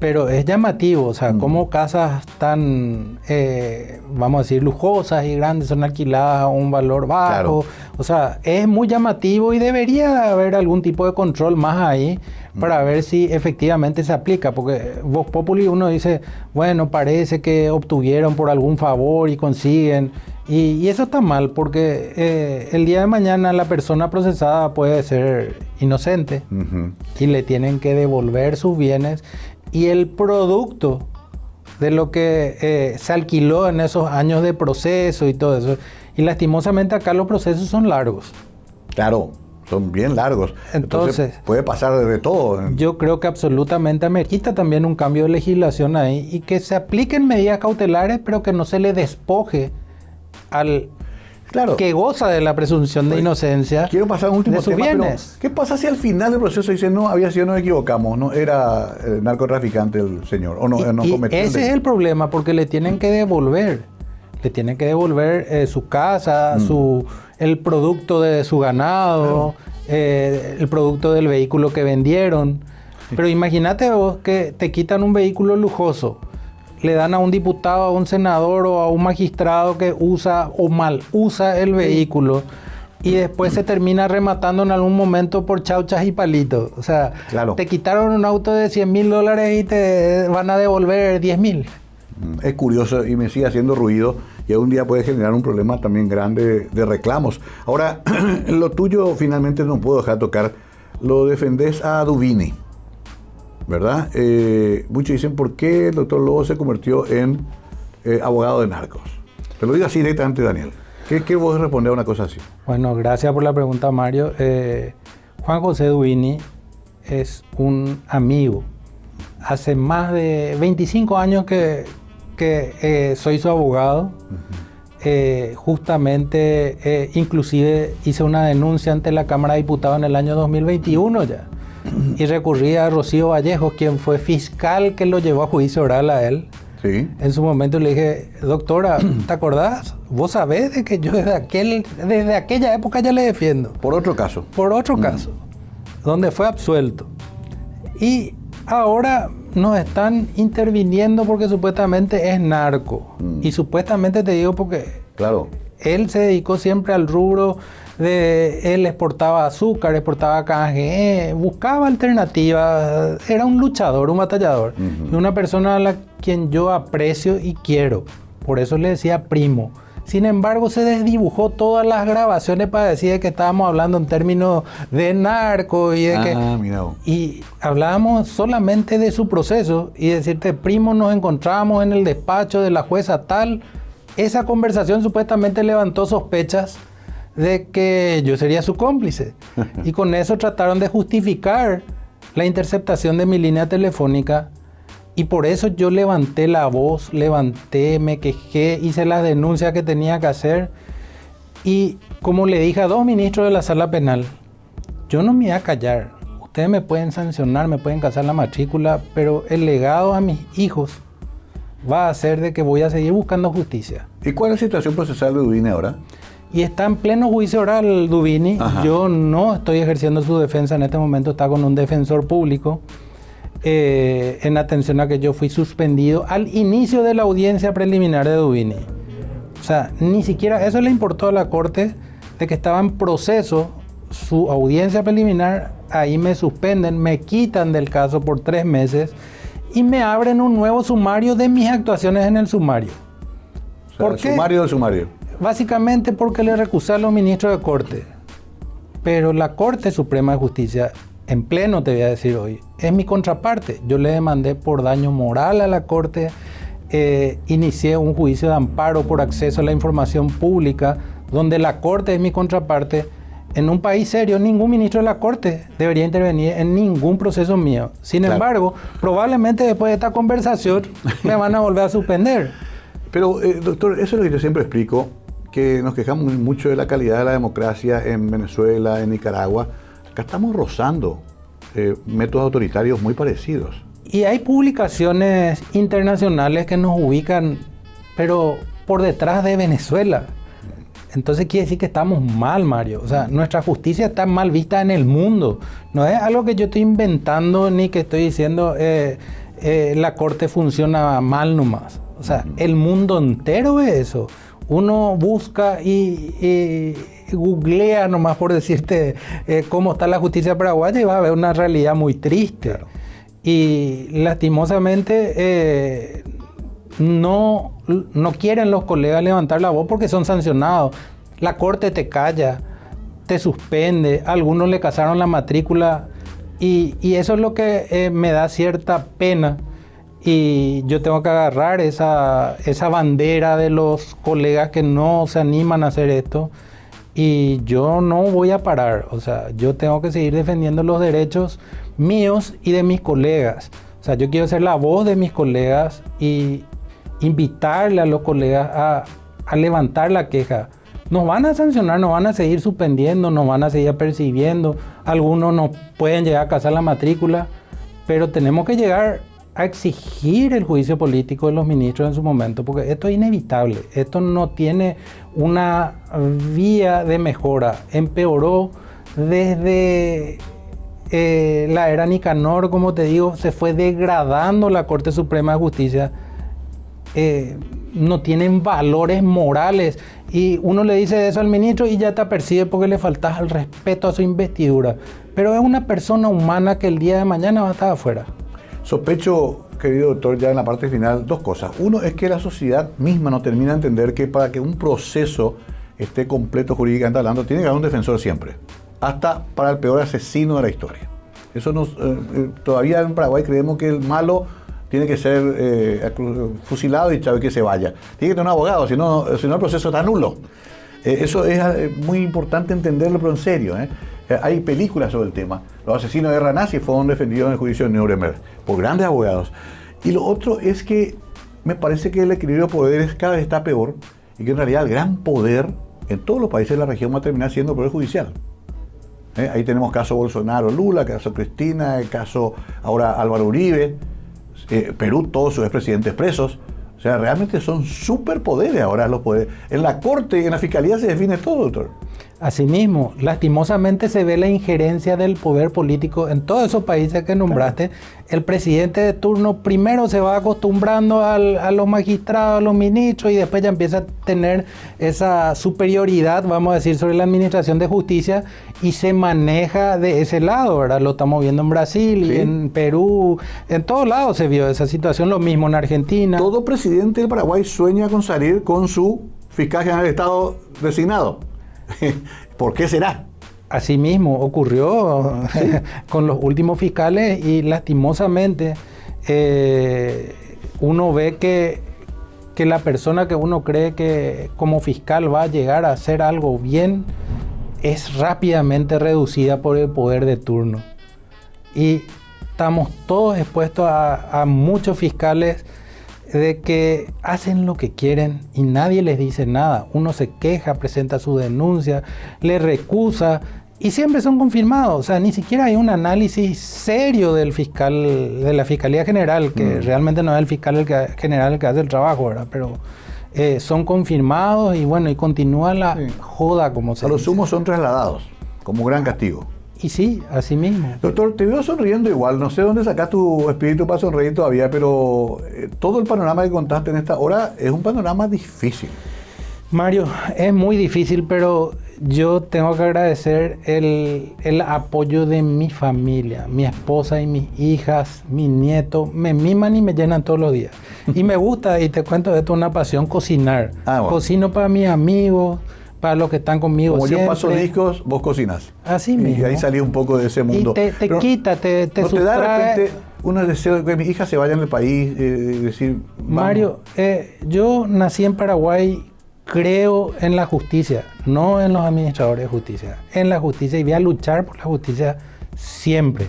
pero es llamativo, o sea, como casas tan, vamos a decir, lujosas y grandes son alquiladas a un valor bajo. Claro. O sea, es muy llamativo y debería haber algún tipo de control más ahí para ver si efectivamente se aplica, porque Vox Populi uno dice, bueno, parece que obtuvieron por algún favor y consiguen, y eso está mal, porque el día de mañana la persona procesada puede ser inocente y le tienen que devolver sus bienes y el producto de lo que se alquiló en esos años de proceso y todo eso. Y lastimosamente acá los procesos son largos.
Claro, son bien largos. Entonces puede pasar de todo.
Yo creo que absolutamente amerita también un cambio de legislación ahí y que se apliquen medidas cautelares, pero que no se le despoje al que goza de la presunción de inocencia.
Quiero pasar a un último tema, pero ¿qué pasa si al final del proceso dice no, había sido, nos equivocamos, no era narcotraficante el señor, o no cometió?
Ese es el problema, porque le tienen que devolver. Le tienen que devolver su casa, el producto de su ganado, el producto del vehículo que vendieron. Pero imagínate vos que te quitan un vehículo lujoso, le dan a un diputado, a un senador o a un magistrado que usa o mal usa el vehículo y después se termina rematando en algún momento por chauchas y palitos. O sea, te quitaron un auto de $100,000 y te van a devolver $10,000.
Es curioso y me sigue haciendo ruido y algún día puede generar un problema también grande de reclamos. Ahora, lo tuyo finalmente no puedo dejar tocar, lo defendés a Duvini, ¿verdad? Muchos dicen, ¿por qué el doctor Lobo se convirtió en abogado de narcos? Te lo digo así directamente, Daniel. ¿Qué vos respondés a una cosa así?
Bueno, gracias por la pregunta, Mario. Juan José Duvini es un amigo. Hace más de 25 años que soy su abogado. Justamente, inclusive hice una denuncia ante la Cámara de Diputados en el año 2021 ya. Y recurrí a Rocío Vallejos, quien fue fiscal que lo llevó a juicio oral a él.
Sí.
En su momento le dije, doctora, ¿te acordás? Vos sabés de que yo desde aquella época ya le defiendo.
Por otro caso.
Por otro caso, donde fue absuelto. Y ahora nos están interviniendo porque supuestamente es narco. Y supuestamente te digo porque
claro,
él se dedicó siempre al rubro de... Él exportaba azúcar, exportaba KGE, buscaba alternativas. Era un luchador, un batallador. Y una persona a la quien yo aprecio y quiero. Por eso le decía primo. Sin embargo, se desdibujó todas las grabaciones para decir que estábamos hablando en términos de narco y de
mira.
Y hablábamos solamente de su proceso y decirte, primo, nos encontrábamos en el despacho de la jueza tal. Esa conversación supuestamente levantó sospechas de que yo sería su cómplice. Y con eso trataron de justificar la interceptación de mi línea telefónica. Y por eso yo levanté la voz, me quejé, hice las denuncias que tenía que hacer. Y como le dije a 2 ministros de la sala penal, yo no me voy a callar. Ustedes me pueden sancionar, me pueden casar la matrícula, pero el legado a mis hijos va a ser de que voy a seguir buscando justicia.
¿Y cuál es la situación procesal de Duvini ahora?
Y está en pleno juicio oral Duvini.
Ajá.
Yo no estoy ejerciendo su defensa en este momento, está con un defensor público. En atención a que yo fui suspendido al inicio de la audiencia preliminar de Duvini. O sea, ni siquiera eso le importó a la Corte, de que estaba en proceso su audiencia preliminar. Ahí me suspenden, me quitan del caso por 3 meses y me abren un nuevo sumario de mis actuaciones en el sumario.
O sea,
¿Por qué?
Sumario del sumario.
Básicamente porque le recusé a los ministros de Corte. Pero la Corte Suprema de Justicia, en pleno te voy a decir hoy, es mi contraparte. Yo le demandé por daño moral a la Corte, inicié un juicio de amparo por acceso a la información pública, donde la Corte es mi contraparte. En un país serio, ningún ministro de la Corte debería intervenir en ningún proceso mío. Sin embargo, probablemente después de esta conversación me van a volver a suspender.
Pero, doctor, eso es lo que yo siempre explico, que nos quejamos mucho de la calidad de la democracia en Venezuela, en Nicaragua. Acá estamos rozando métodos autoritarios muy parecidos.
Y hay publicaciones internacionales que nos ubican, pero por detrás de Venezuela. Entonces quiere decir que estamos mal, Mario. O sea, nuestra justicia está mal vista en el mundo. No es algo que yo estoy inventando ni que estoy diciendo la Corte funciona mal nomás. O sea, el mundo entero es eso. Uno busca y googlea nomás por decirte cómo está la justicia paraguaya y va a ver una realidad muy triste. Claro. Y lastimosamente no quieren los colegas levantar la voz porque son sancionados. La Corte te calla, te suspende, a algunos le casaron la matrícula y eso es lo que me da cierta pena. Y yo tengo que agarrar esa bandera de los colegas que no se animan a hacer esto. Y yo no voy a parar. O sea, yo tengo que seguir defendiendo los derechos míos y de mis colegas. O sea, yo quiero ser la voz de mis colegas y invitarle a los colegas a levantar la queja. Nos van a sancionar, nos van a seguir suspendiendo, nos van a seguir apercibiendo. Algunos nos pueden llegar a casar la matrícula. Pero tenemos que llegar a exigir el juicio político de los ministros en su momento, porque esto es inevitable, esto no tiene una vía de mejora, empeoró desde la era Nicanor, como te digo, se fue degradando la Corte Suprema de Justicia, no tienen valores morales, y uno le dice eso al ministro y ya te apercibe porque le faltas el respeto a su investidura, pero es una persona humana que el día de mañana va a estar afuera.
Sospecho querido doctor, ya en la parte final, dos cosas. Uno es que la sociedad misma no termina de entender que para que un proceso esté completo jurídicamente hablando, tiene que haber un defensor siempre, hasta para el peor asesino de la historia. Eso todavía en Paraguay creemos que el malo tiene que ser fusilado y sabe que se vaya. Tiene que tener un abogado, si no el proceso está nulo. Eso es muy importante entenderlo, pero en serio. Hay películas sobre el tema. Los asesinos de guerra nazi fueron defendidos en el juicio de Nuremberg por grandes abogados. Y lo otro es que me parece que el equilibrio de poderes cada vez está peor y que en realidad el gran poder en todos los países de la región va a terminar siendo el poder judicial. Ahí tenemos caso Bolsonaro-Lula, caso Cristina, el caso ahora Álvaro Uribe, Perú, todos sus expresidentes presos. O sea, realmente son superpoderes ahora los poderes. En la corte y en la fiscalía se define todo, doctor.
Asimismo, lastimosamente se ve la injerencia del poder político en todos esos países que nombraste. Claro. El presidente de turno primero se va acostumbrando a los magistrados, a los ministros, y después ya empieza a tener esa superioridad, vamos a decir, sobre la administración de justicia, y se maneja de ese lado, ¿verdad? Lo estamos viendo en Brasil, sí, y en Perú, en todos lados se vio esa situación, lo mismo en Argentina.
Todo presidente del Paraguay sueña con salir con su fiscal general de Estado designado. ¿Por qué será?
Así mismo ocurrió con los últimos fiscales y lastimosamente uno ve que la persona que uno cree que como fiscal va a llegar a hacer algo bien es rápidamente reducida por el poder de turno. Y estamos todos expuestos a muchos fiscales de que hacen lo que quieren y nadie les dice nada. Uno se queja, presenta su denuncia, le recusa y siempre son confirmados. O sea, ni siquiera hay un análisis serio del fiscal, de la Fiscalía General, que realmente no es el fiscal general el que hace el trabajo, ¿verdad? Pero son confirmados y bueno, y continúa la joda, como se dice.
A los sumos son trasladados como gran castigo.
Y sí, así mismo.
Doctor, te veo sonriendo igual. No sé dónde sacas tu espíritu para sonreír todavía, pero todo el panorama que contaste en esta hora es un panorama difícil.
Mario, es muy difícil, pero yo tengo que agradecer el apoyo de mi familia, mi esposa y mis hijas, mis nietos. Me miman y me llenan todos los días. Y me gusta, y te cuento, esto es una pasión, cocinar. Bueno. Cocino para mis amigos, para los que están conmigo.
Como
siempre.
Yo paso discos, vos cocinas.
Así mismo.
Y ahí salí un poco de ese mundo.
Y te quita, te
¿no
sustrae?
¿Te da de repente un deseo de que mis hijas se vayan del país? Decir, vamos.
Mario, yo nací en Paraguay, creo en la justicia, no en los administradores de justicia, en la justicia, y voy a luchar por la justicia siempre.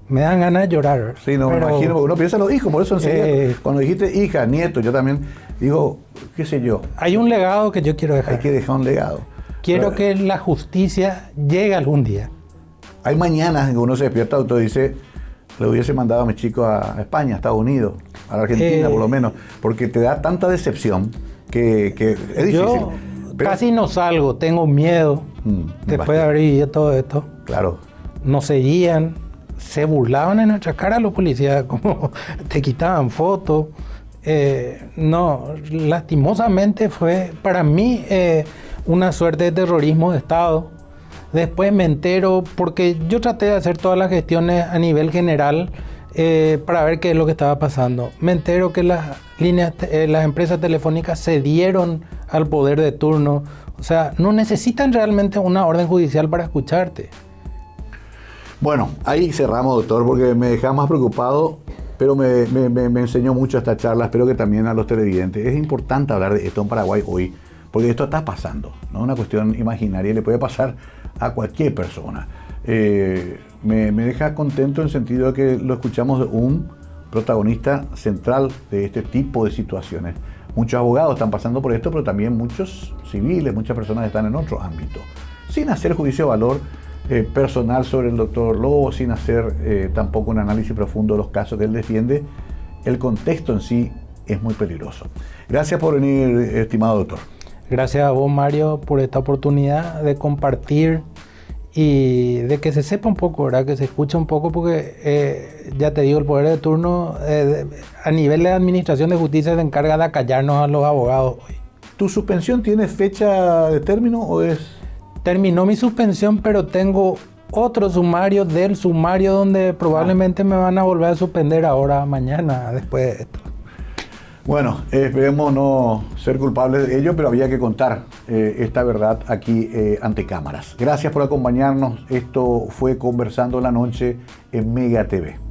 Me dan ganas de llorar.
Sí, no, pero me imagino, porque uno piensa en los hijos, por eso enseguida, cuando dijiste hija, nieto, yo también digo, qué sé yo.
Hay un legado que yo quiero dejar.
Hay que dejar un legado.
Quiero que la justicia llegue algún día.
Hay mañanas en que uno se despierta y dice, le hubiese mandado a mis chicos a España, a Estados Unidos, a la Argentina por lo menos, porque te da tanta decepción que es difícil.
Yo casi no salgo, tengo miedo, después de haber vivido todo esto.
Claro.
Nos seguían, se burlaban en nuestra cara los policías, como te quitaban fotos. No, lastimosamente fue para mí una suerte de terrorismo de Estado. Después me entero, porque yo traté de hacer todas las gestiones a nivel general para ver qué es lo que estaba pasando. Me entero que las empresas telefónicas cedieron al poder de turno. O sea, no necesitan realmente una orden judicial para escucharte.
Bueno, ahí cerramos, doctor, porque me dejaba más preocupado, pero me enseñó mucho esta charla. Espero que también a los televidentes. Es importante hablar de esto en Paraguay hoy, porque esto está pasando, no es una cuestión imaginaria, le puede pasar a cualquier persona. Me deja contento en el sentido de que lo escuchamos de un protagonista central de este tipo de situaciones. Muchos abogados están pasando por esto, pero también muchos civiles, muchas personas están en otro ámbito. Sin hacer juicio de valor personal sobre el doctor Lobo, sin hacer tampoco un análisis profundo de los casos que él defiende, el contexto en sí es muy peligroso. Gracias por venir, estimado doctor.
Gracias a vos, Mario, por esta oportunidad de compartir y de que se sepa un poco, ¿verdad? Que se escuche un poco, porque ya te digo, el poder de turno a nivel de administración de justicia se encarga de acallarnos a los abogados hoy.
¿Tu suspensión tiene fecha de término o es...?
Terminó mi suspensión, pero tengo otro sumario del sumario donde probablemente me van a volver a suspender ahora, mañana, después de esto.
Bueno, esperemos no ser culpables de ello, pero había que contar esta verdad aquí ante cámaras. Gracias por acompañarnos. Esto fue Conversando la Noche en Mega TV.